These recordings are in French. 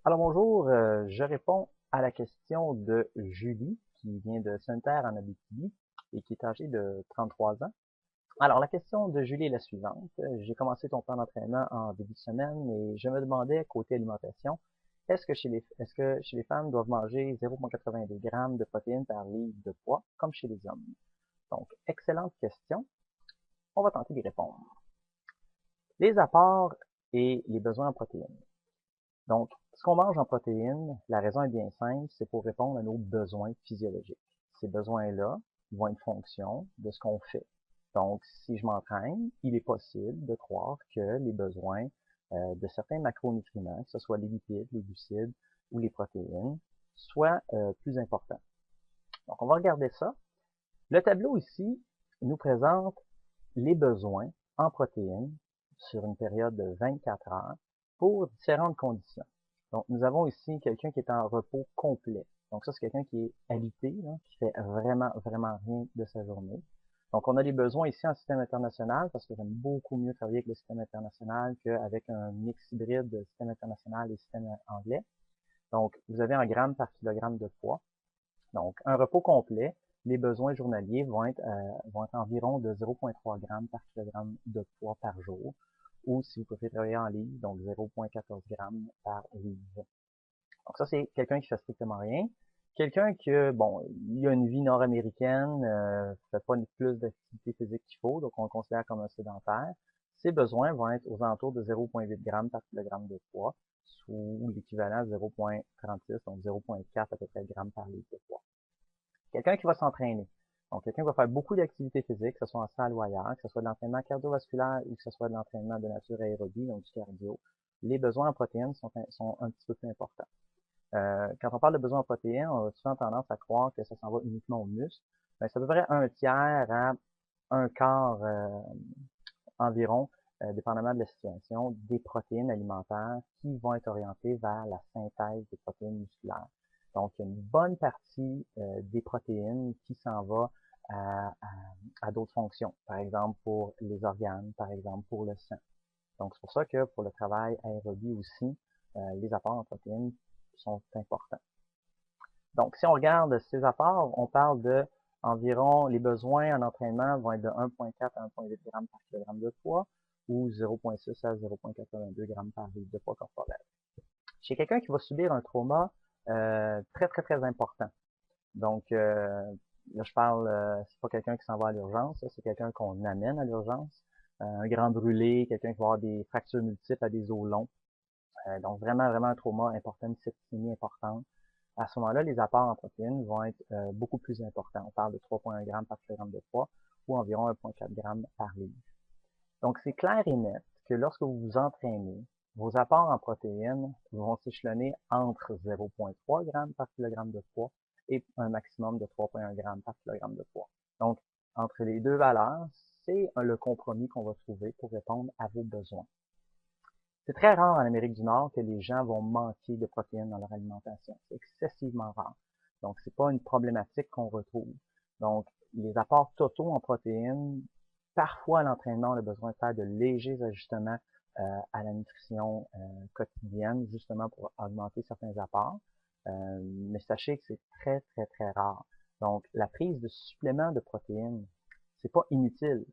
Alors bonjour, je réponds à la question de Julie qui vient de Sainte-Terre en Abitibi et qui est âgée de 33 ans. Alors la question de Julie est la suivante. J'ai commencé ton plan d'entraînement en début de semaine et je me demandais côté alimentation, est-ce que chez les femmes doivent manger 0,82 grammes de protéines par livre de poids comme chez les hommes? Donc excellente question. On va tenter d'y répondre. Les apports et les besoins en protéines. Donc, ce qu'on mange en protéines, la raison est bien simple, c'est pour répondre à nos besoins physiologiques. Ces besoins-là vont être fonction de ce qu'on fait. Donc, si je m'entraîne, il est possible de croire que les besoins de certains macronutriments, que ce soit les lipides, les glucides ou les protéines, soient plus importants. Donc, on va regarder ça. Le tableau ici nous présente les besoins en protéines sur une période de 24 heures pour différentes conditions. Donc, nous avons ici quelqu'un qui est en repos complet. Donc, ça, c'est quelqu'un qui est alité, là, qui fait vraiment rien de sa journée. Donc, on a des besoins ici en système international parce que j'aime beaucoup mieux travailler avec le système international qu'avec un mix hybride de système international et système anglais. Donc, vous avez en grammes par kilogramme de poids. Donc, un repos complet, les besoins journaliers vont être environ de 0,3 grammes par kilogramme de poids par jour, ou si vous préférez travailler en livre, donc 0,14 grammes par livre. Donc ça, c'est quelqu'un qui fait strictement rien. Quelqu'un que, bon, il a une vie nord-américaine, fait pas plus d'activité physique qu'il faut, donc on le considère comme un sédentaire. Ses besoins vont être aux alentours de 0,8 grammes par kilogramme de poids, sous l'équivalent de 0,36, donc 0,4 à peu près grammes par litre de poids. Quelqu'un qui va s'entraîner. Donc, quelqu'un qui va faire beaucoup d'activités physiques, que ce soit en salle ou ailleurs, que ce soit de l'entraînement cardiovasculaire ou que ce soit de l'entraînement de nature aérobie, donc du cardio, les besoins en protéines sont un petit peu plus importants. Quand on parle de besoins en protéines, on a souvent tendance à croire que ça s'en va uniquement aux muscles. Ben, c'est à peu près un tiers à un quart environ, dépendamment de la situation, des protéines alimentaires qui vont être orientées vers la synthèse des protéines musculaires. Donc, il y a une bonne partie des protéines qui s'en va à, à, à d'autres fonctions, par exemple pour les organes, par exemple pour le sang. Donc, c'est pour ça que pour le travail aérobie aussi, les apports en protéines sont importants. Donc, si on regarde ces apports, on parle de environ, les besoins en entraînement vont être de 1,4 à 1,8 grammes par kilogramme de poids ou 0,6 à 0,82 grammes par litre de poids corporel. Chez quelqu'un qui va subir un trauma très important. Donc, là, je parle, c'est pas quelqu'un qui s'en va à l'urgence, c'est quelqu'un qu'on amène à l'urgence. Un grand brûlé, quelqu'un qui va avoir des fractures multiples à des os longs. Donc, vraiment un trauma important, une septicémie importante. À ce moment-là, les apports en protéines vont être beaucoup plus importants. On parle de 3,1 grammes par kilogramme de poids ou environ 1,4 grammes par livre. Donc, c'est clair et net que lorsque vous vous entraînez, vos apports en protéines vont s'échelonner entre 0,3 grammes par kilogramme de poids et un maximum de 3,1 grammes par kilogramme de poids. Donc, entre les deux valeurs, c'est le compromis qu'on va trouver pour répondre à vos besoins. C'est très rare en Amérique du Nord que les gens vont manquer de protéines dans leur alimentation. C'est excessivement rare. Donc, c'est pas une problématique qu'on retrouve. Donc, les apports totaux en protéines, parfois à l'entraînement, on a besoin de faire de légers ajustements à la nutrition quotidienne, justement pour augmenter certains apports. Mais sachez que c'est très rare. Donc, la prise de suppléments de protéines, c'est pas inutile.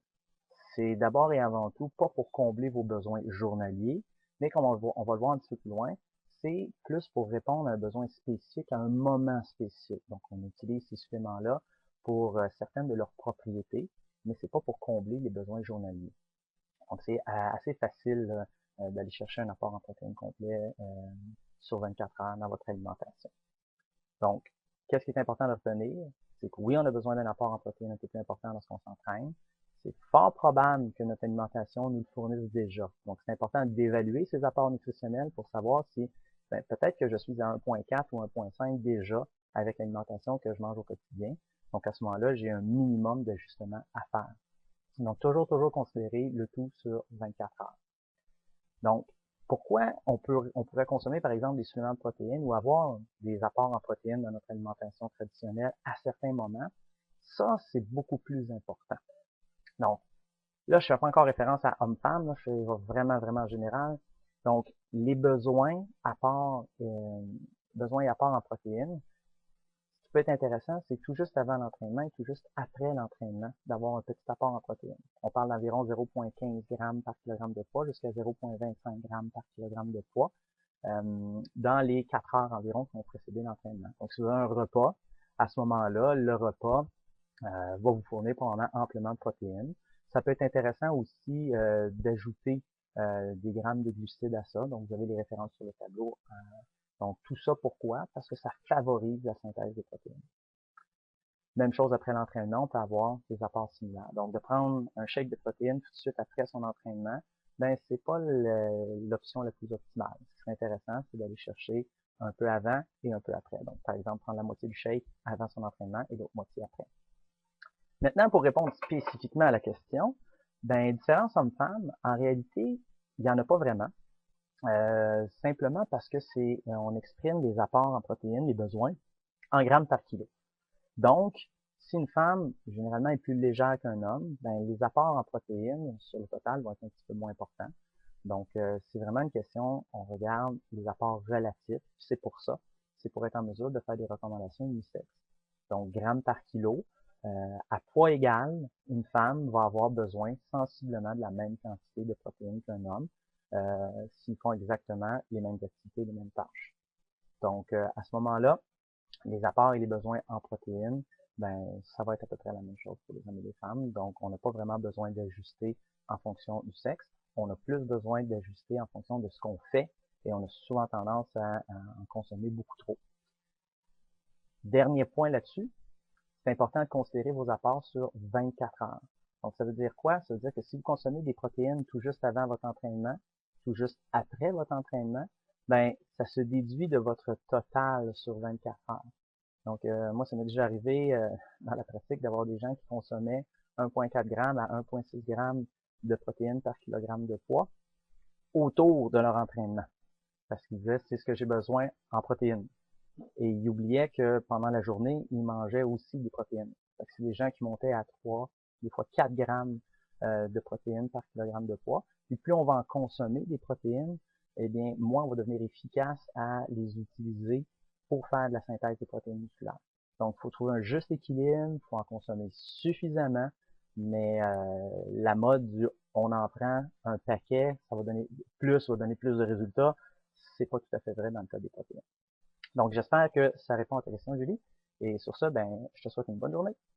C'est d'abord et avant tout pas pour combler vos besoins journaliers, mais comme on va le voir un petit peu plus loin, c'est plus pour répondre à un besoin spécifique à un moment spécifique. Donc, on utilise ces suppléments-là pour certaines de leurs propriétés, mais c'est pas pour combler les besoins journaliers. Donc, c'est assez facile d'aller chercher un apport en protéines complet sur 24 heures dans votre alimentation. Donc, qu'est-ce qui est important de retenir? C'est que oui, on a besoin d'un apport en protéines un peu plus important lorsqu'on s'entraîne. C'est fort probable que notre alimentation nous le fournisse déjà. Donc, c'est important d'évaluer ces apports nutritionnels pour savoir si peut-être que je suis à 1,4 ou 1,5 déjà avec l'alimentation que je mange au quotidien. Donc, à ce moment-là, j'ai un minimum d'ajustement à faire. Donc, toujours considérer le tout sur 24 heures. Donc, pourquoi on pourrait consommer, par exemple, des suppléments de protéines ou avoir des apports en protéines dans notre alimentation traditionnelle à certains moments? Ça, c'est beaucoup plus important. Donc, là, je ne fais pas encore référence à homme-femme, je fais vraiment en général. Donc, les besoins à part, besoins et apports en protéines, ce qui peut être intéressant, c'est tout juste avant l'entraînement et tout juste après l'entraînement, d'avoir un petit apport en protéines. On parle d'environ 0,15 g par kilogramme de poids jusqu'à 0,25 g par kilogramme de poids dans les 4 heures environ qui ont précédé l'entraînement. Donc, si vous avez un repas, à ce moment-là, le repas va vous fournir probablement amplement de protéines. Ça peut être intéressant aussi d'ajouter des grammes de glucides à ça. Donc, vous avez les références sur le tableau. Donc, tout ça, pourquoi? Parce que ça favorise la synthèse des protéines. Même chose après l'entraînement, on peut avoir des apports similaires. Donc, de prendre un shake de protéines tout de suite après son entraînement, ben c'est pas l'option la plus optimale. Ce qui serait intéressant, c'est d'aller chercher un peu avant et un peu après. Donc, par exemple, prendre la moitié du shake avant son entraînement et l'autre moitié après. Maintenant, pour répondre spécifiquement à la question, ben, différence homme-femme, en réalité, il n'y en a pas vraiment. Simplement parce que on exprime les apports en protéines, les besoins, en grammes par kilo. Donc, si une femme, généralement, est plus légère qu'un homme, ben, les apports en protéines, sur le total, vont être un petit peu moins importants. Donc, c'est vraiment une question, on regarde les apports relatifs, c'est pour ça. C'est pour être en mesure de faire des recommandations unisexes. Donc, grammes par kilo, à poids égal, une femme va avoir besoin sensiblement de la même quantité de protéines qu'un homme s'ils font exactement les mêmes activités, les mêmes tâches. Donc, à ce moment-là, les apports et les besoins en protéines, ben, ça va être à peu près la même chose pour les hommes et les femmes. Donc, on n'a pas vraiment besoin d'ajuster en fonction du sexe. On a plus besoin d'ajuster en fonction de ce qu'on fait et on a souvent tendance à en consommer beaucoup trop. Dernier point là-dessus, c'est important de considérer vos apports sur 24 heures. Donc, ça veut dire quoi? Ça veut dire que si vous consommez des protéines tout juste avant votre entraînement, tout juste après votre entraînement, ben, ça se déduit de votre total sur 24 heures. Donc, moi, ça m'est déjà arrivé dans la pratique d'avoir des gens qui consommaient 1,4 g à 1,6 g de protéines par kilogramme de poids autour de leur entraînement. Parce qu'ils disaient, c'est ce que j'ai besoin en protéines. Et ils oubliaient que pendant la journée, ils mangeaient aussi des protéines. C'est des gens qui montaient à 3, des fois 4 grammes de protéines par kilogramme de poids. Et plus on va en consommer des protéines, eh bien, moins on va devenir efficace à les utiliser pour faire de la synthèse des protéines musculaires. Donc, il faut trouver un juste équilibre, il faut en consommer suffisamment, mais la mode du on en prend un paquet, ça va donner plus de résultats, c'est pas tout à fait vrai dans le cas des protéines. Donc, j'espère que ça répond à ta question, Julie. Et sur ça, ben, je te souhaite une bonne journée.